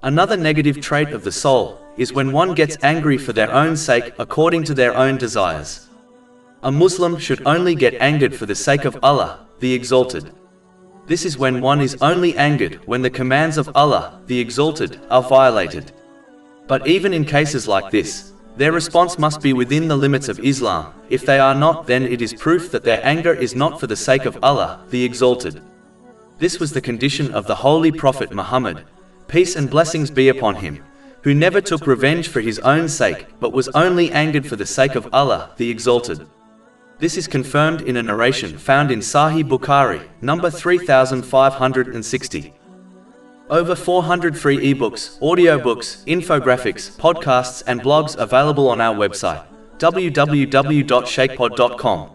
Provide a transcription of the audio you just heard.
Another negative trait of the soul is when one gets angry for their own sake according to their own desires. A Muslim should only get angered for the sake of Allah, the Exalted. This is when one is only angered when the commands of Allah, the Exalted, are violated. But even in cases like this, their response must be within the limits of Islam. If they are not, then it is proof that their anger is not for the sake of Allah, the Exalted. This was the condition of the Holy Prophet Muhammad, peace and blessings be upon him, who never took revenge for his own sake, but was only angered for the sake of Allah, the Exalted. This is confirmed in a narration found in Sahih Bukhari, number 3560. Over 400 free ebooks, audiobooks, infographics, podcasts and blogs available on our website, www.shaykhpod.com.